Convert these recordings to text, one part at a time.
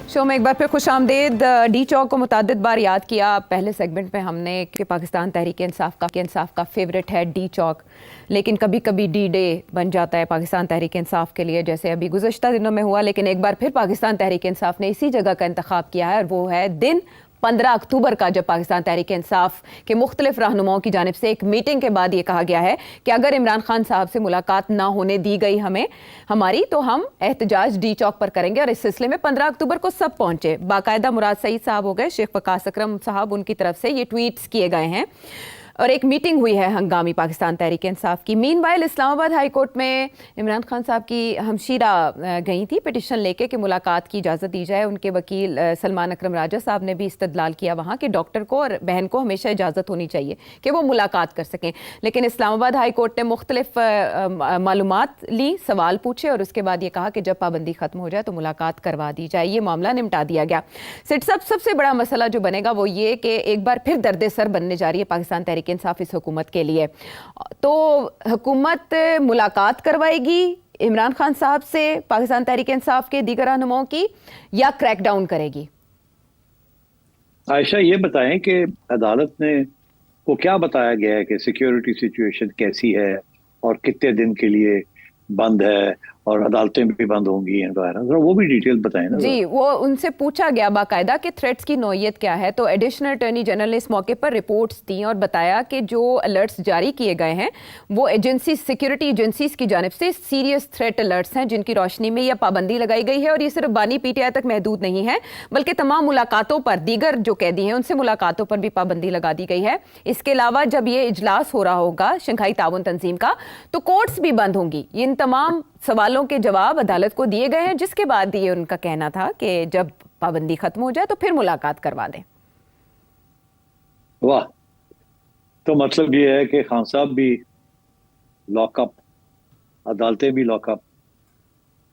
Show में एक बार फिर खुश आमदेद। डी चौक को मुतादिद बार याद किया पहले सेगमेंट में हमने कि पाकिस्तान तहरीक इंसाफ का फेवरेट है डी चौक, लेकिन कभी कभी डी डे बन जाता है पाकिस्तान तहरीक इंसाफ के लिए, जैसे अभी गुज़श्ता दिनों में हुआ। लेकिन एक बार फिर पाकिस्तान तहरीक इंसाफ ने इसी जगह का इंतखाब किया है और वो है दिन 15 अक्टूबर का, जब पाकिस्तान तहरीक इंसाफ के मुख्तलिफ रहनुमाओं की जानिब से एक मीटिंग के बाद ये कहा गया है कि अगर इमरान खान साहब से मुलाकात ना होने दी गई हमारी तो हम एहतजाज डी चौक पर करेंगे। और इस सिलसिले में 15 अक्टूबर को सब पहुंचे। बाकायदा मुराद सईद साहब हो गए, शेख वकास अकरम साहब, उनकी तरफ से ये ट्वीट्स किए गए हैं और एक मीटिंग हुई है हंगामी पाकिस्तान तहरीक इंसाफ की। मीनवाइल इस्लामाबाद हाई कोर्ट में इमरान खान साहब की हमशीरा गई थी पिटिशन लेके कि मुलाकात की इजाज़त दी जाए। उनके वकील सलमान अकरम राजा साहब ने भी इस्तदलाल किया वहाँ कि डॉक्टर को और बहन को हमेशा इजाज़त होनी चाहिए कि वो मुलाकात कर सकें। लेकिन इस्लामाबाद हाई कोर्ट ने मुख्तलिफ मालूमात ली, सवाल पूछे और उसके बाद ये कहा कि जब पाबंदी ख़त्म हो जाए तो मुलाकात करवा दी जाए। ये मामला निपटा दिया गया। सिट साहब, सबसे बड़ा मसला जो बनेगा वो ये कि एक बार फिर दर्द सर बनने जा रही है पाकिस्तान तहरीक इंसाफ इस हुकूमत के लिए। तो हुकूमत मुलाकात करवाएगी इमरान खान साहब से पाकिस्तान तहरीक इंसाफ के दीगर रहनुमाओं की, या क्रैक डाउन करेगी? आयशा, ये बताएं कि अदालत ने को क्या बताया गया है कि सिक्योरिटी सिचुएशन कैसी है और कितने दिन के लिए बंद है और अदालतें भी बंद होंगी, वो भी डिटेल बताएं ना। जी, वो उनसे पूछा गया बाकायदा कि थ्रेट्स की नौयत क्या है, तो एडिशनल अटॉर्नी जनरल ने इस मौके पर रिपोर्ट्स दी और बताया कि जो अलर्ट्स जारी किए गए हैं वो सिक्योरिटी एजेंसीज की जानिब से सीरियस थ्रेट अलर्ट्स हैं, जिनकी रोशनी में यह पाबंदी लगाई गई है। और ये सिर्फ बानी पीटीआई तक महदूद नहीं है, बल्कि तमाम मुलाकातों पर, दीगर जो कैदी हैं उनसे मुलाकातों पर भी पाबंदी लगा दी गई है। इसके अलावा जब ये इजलास हो रहा होगा शंघाई ताउन तंजीम का, तो कोर्ट्स भी बंद होंगी। इन तमाम सवालों के जवाब अदालत को दिए गए हैं, जिसके बाद ये उनका कहना था कि जब पाबंदी खत्म हो जाए तो फिर मुलाकात करवा दें। वाह, तो मतलब ये है कि खान साहब भी लॉकअप, अदालतें भी लॉकअप।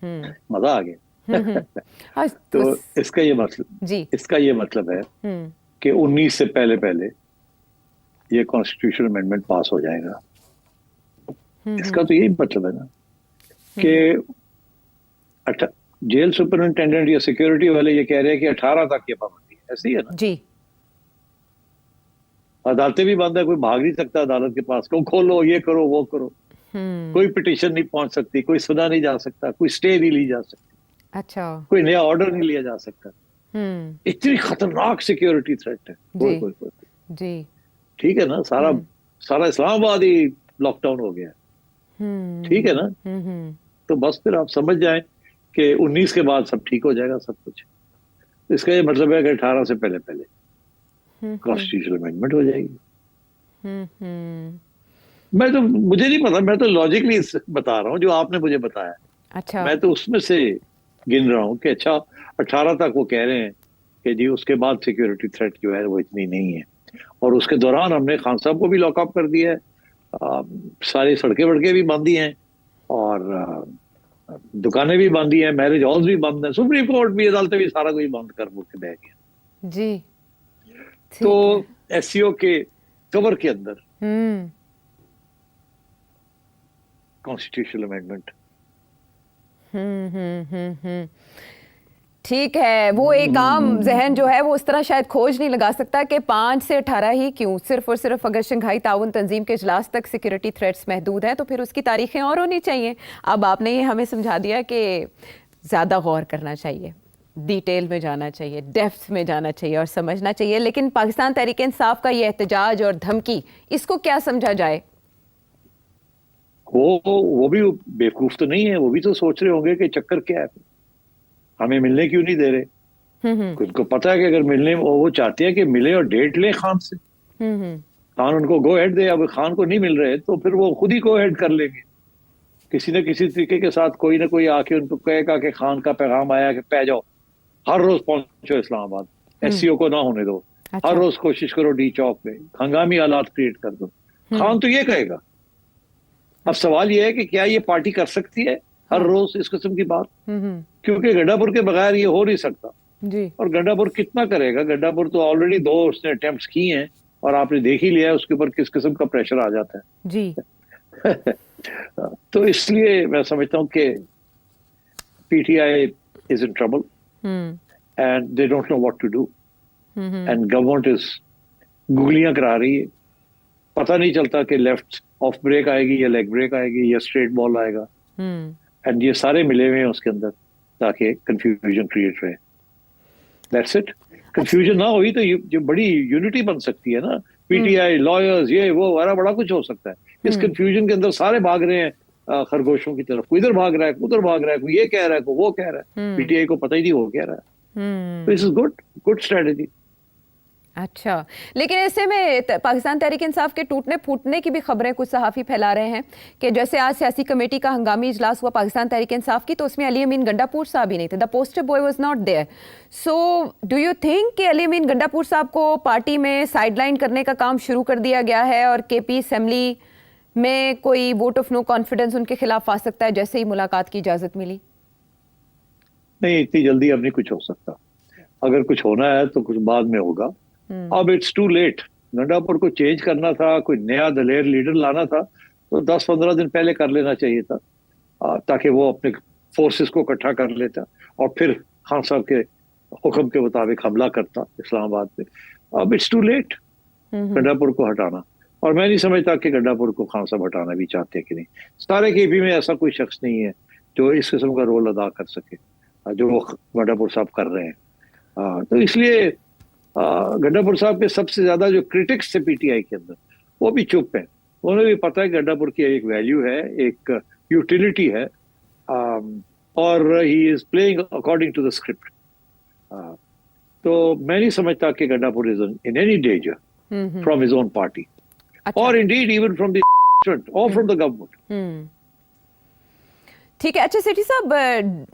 मजा आ गया। तो इसका ये मतलब है कि 19 से पहले ये कॉन्स्टिट्यूशनल अमेंडमेंट पास हो जाएगा। इसका तो यही मतलब है ना कि जेल सुपरिटेंडेंट या सिक्योरिटी वाले ये कह रहे हैं कि 18 तक ये पाबंदी है। ऐसे ही है ना जी। अदालतें भी बंद है, कोई भाग नहीं सकता अदालत के पास, को खोलो, ये करो, वो करो। कोई पिटीशन नहीं पहुंच सकती, कोई सुना नहीं जा सकता, कोई स्टे नहीं ली जा सकती, अच्छा, कोई नया ऑर्डर नहीं लिया जा सकता। इतनी खतरनाक सिक्योरिटी थ्रेट है। जी, ठीक है ना, सारा इस्लामाबाद ही लॉकडाउन हो गया। ठीक है ना। तो बस फिर आप समझ जाएं कि 19 के बाद सब ठीक हो जाएगा सब कुछ। इसका ये मतलब है कि 18 से पहले कॉन्स्टिट्यूशनल अमेंडमेंट हो जाएगी। मुझे नहीं पता, मैं तो लॉजिकली बता रहा हूँ जो आपने मुझे बताया। अच्छा, मैं तो उसमें से गिन रहा हूँ कि अच्छा 18 तक वो कह रहे हैं कि जी उसके बाद सिक्योरिटी थ्रेट जो है वो इतनी नहीं है। और उसके दौरान हमने खान साहब को भी लॉकअप कर दिया है, सारी सड़कें वड़कें भी बंद ही हैं और दुकानें भी बंद ही हैं, मैरिज हॉल्स भी बंद हैं, सुप्रीम कोर्ट भी, अदालतें भी, सारा कुछ बंद कर के बह गया जी। तो एससीओ के कवर के अंदर कॉन्स्टिट्यूशनल अमेंडमेंट। ठीक है, वो एक आम जहन जो है वो इस तरह शायद खोज नहीं लगा सकता कि 5 से 18 ही क्यों, सिर्फ और सिर्फ अगर शंघाई ताउन तंजीम के इजलास तक सिक्योरिटी थ्रेट्स महदूद हैं तो फिर उसकी तारीखें और होनी चाहिए। अब आपने ये हमें समझा दिया कि ज़्यादा गौर करना चाहिए, डिटेल में जाना चाहिए, डेप्थ में जाना चाहिए और समझना चाहिए। लेकिन पाकिस्तान तहरीक इंसाफ का ये एहतजाज और धमकी, इसको क्या समझा जाए? वो भी बेवकूफ तो नहीं है, वो भी तो सोच रहे होंगे कि चक्कर क्या है, हमें मिलने क्यों नहीं दे रहे। उनको पता है कि अगर मिलने, वो चाहते हैं कि मिले और डेट ले खान से। खान उनको गो हेड दे, अब खान को नहीं मिल रहे तो फिर वो खुद ही गो हेड कर लेंगे किसी न किसी तरीके के साथ। कोई ना कोई आके उनको कहेगा कि खान का पैगाम आया कि पै जाओ, हर रोज पहुंचो इस्लामाबाद, एससीओ को ना होने दो। अच्छा। हर रोज कोशिश करो डी चौक में, हंगामी हालात क्रिएट कर दो। खान तो ये कहेगा। अब सवाल ये है कि क्या ये पार्टी कर सकती है हर रोज इस किस्म की बात? क्योंकि गड्ढापुर के बगैर ये हो नहीं सकता जी। और गड्ढापुर कितना करेगा? गड्ढापुर तो ऑलरेडी 2 उसने अटेम्प्ट्स किए हैं और आपने देख ही लिया है उसके ऊपर किस किस्म का प्रेशर आ जाता है जी। तो इसलिए मैं समझता हूँ कि PTI is in trouble and they don't know what to do. And government is गुगलियां करा रही है, पता नहीं चलता कि लेफ्ट ऑफ ब्रेक आएगी या लेग ब्रेक आएगी या स्ट्रेट बॉल आएगा. एंड ये सारे मिले हुए हैं उसके अंदर ताकि कंफ्यूजन क्रिएट रहे. That's it. कंफ्यूजन ना हुई तो ये बड़ी यूनिटी बन सकती है ना. पीटीआई, लॉयर्स, ये वो बड़ा कुछ हो सकता है. इस कंफ्यूजन के अंदर सारे भाग रहे हैं खरगोशों की तरफ. कोई इधर भाग रहा है, उधर भाग रहा है, कोई ये कह रहा है, कोई वो कह रहा है. पीटीआई को पता ही नहीं वो कह रहा है. This is good strategy. अच्छा, लेकिन ऐसे में पाकिस्तान तहरीक इंसाफ के टूटने फूटने की भी खबरें कुछ सहाफ़ी फैला रहे हैं कि जैसे आज सियासी कमेटी का हंगामी इजलास हुआ पाकिस्तान तहरीक इंसाफ की, तो उसमें अली अमीन गंडापुर साहब ही नहीं थे. The poster boy was not there. So do you think कि अली अमीन गंडापुर साहब को पार्टी में साइडलाइन करने का काम शुरू कर दिया गया है और केपी असेंबली में कोई वोट ऑफ नो कॉन्फिडेंस उनके खिलाफ आ सकता है जैसे ही मुलाकात की इजाज़त मिली? नहीं, इतनी जल्दी अब नहीं कुछ हो सकता. अगर कुछ होना है तो कुछ बाद में होगा. अब इट्स टू लेट. गंडापुर को चेंज करना था, कोई नया दलेर लीडर लाना था तो 10-15 दिन पहले कर लेना चाहिए था, ताकि वो अपने फोर्सेस को इकट्ठा कर लेता और फिर खान साहब के हुक्म के मुताबिक हमला करता इस्लामाबाद पे. अब इट्स टू लेट गंडापुर को हटाना. और मैं नहीं समझता कि गंडापुर को खान साहब हटाना भी चाहते हैं कि नहीं. सारे केपी में ऐसा कोई शख्स नहीं है जो इस किस्म का रोल अदा कर सके जो वो गंडापुर साहब कर रहे हैं. तो इसलिए गंडापुर साहब के सबसे ज्यादा जो क्रिटिक्स थे पीटीआई के अंदर वो भी चुप है. उन्हें भी पता है कि गंडापुर की एक वैल्यू है, एक यूटिलिटी है, और he is playing according to the script. तो मैं नहीं समझता कि Gandapur is in any danger from his own party और इंडीड इवन फ्रॉम द और फ्रॉम द गवर्नमेंट. ठीक है. अच्छा सिटी साहब,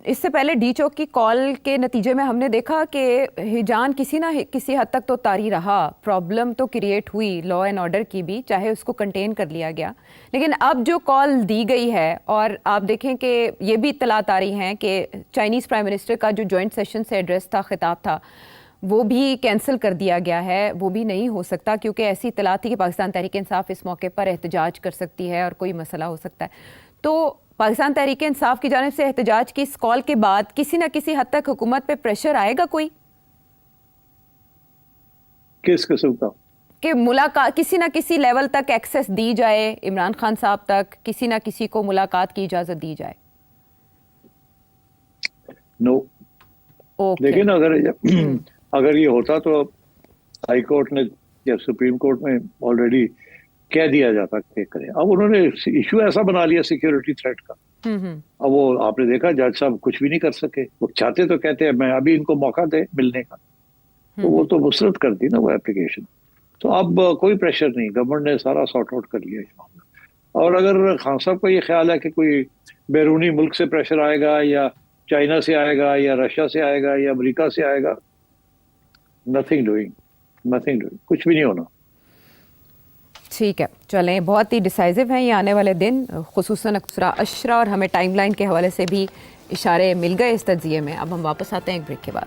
इससे पहले डी चौक की कॉल के नतीजे में हमने देखा कि हिजान किसी ना किसी हद तक तो तारी रहा. प्रॉब्लम तो क्रिएट हुई लॉ एंड ऑर्डर की भी, चाहे उसको कंटेन कर लिया गया. लेकिन अब जो कॉल दी गई है, और आप देखें कि ये भी इत्तलात आ रही हैं कि चाइनीज़ प्राइम मिनिस्टर का जो जॉइंट सेशन से एड्रेस था, खिताब था, वो भी कैंसिल कर दिया गया है. वो भी नहीं हो सकता क्योंकि ऐसी इत्तलात थी कि पाकिस्तान तहरीक इंसाफ इस मौके पर एहतजाज कर सकती है और कोई मसला हो सकता है. तो पाकिस्तान तहरीक इंसाफ की जानिब से एहतजाज की इस कॉल के बाद किसी न किसी हद तक हुकूमत पे प्रेशर आएगा कोई? किस किस्म का? कि मुलाकात किसी न किसी लेवल तक एक्सेस दी जाए, इमरान खान साहब तक किसी न किसी को मुलाकात की इजाजत दी जाए. नो. लेकिन अगर ये होता तो हाई कोर्ट ने या सुप्रीम कोर्ट में ऑलरेडी कह दिया जाता कि करें. अब उन्होंने इशू ऐसा बना लिया सिक्योरिटी थ्रेट का. अब वो आपने देखा जज साहब कुछ भी नहीं कर सके. वो चाहते तो कहते हैं मैं अभी इनको मौका दे मिलने का, तो वो तो मुस्तरद कर दी ना वो एप्लीकेशन. तो अब कोई प्रेशर नहीं, गवर्नमेंट ने सारा सॉर्ट आउट कर लिया इस मामला. और अगर खान साहब को ये ख्याल है कि कोई बैरूनी मुल्क से प्रेशर आएगा या चाइना से आएगा या रशिया से आएगा या अमेरिका से आएगा, नथिंग डूइंग, कुछ भी नहीं होना. ठीक है, चलें. बहुत ही डिसाइसिव हैं ये आने वाले दिन, खुसूसन अक्सरा अशरा, और हमें टाइमलाइन के हवाले से भी इशारे मिल गए इस तज्जिए में. अब हम वापस आते हैं एक ब्रेक के बाद.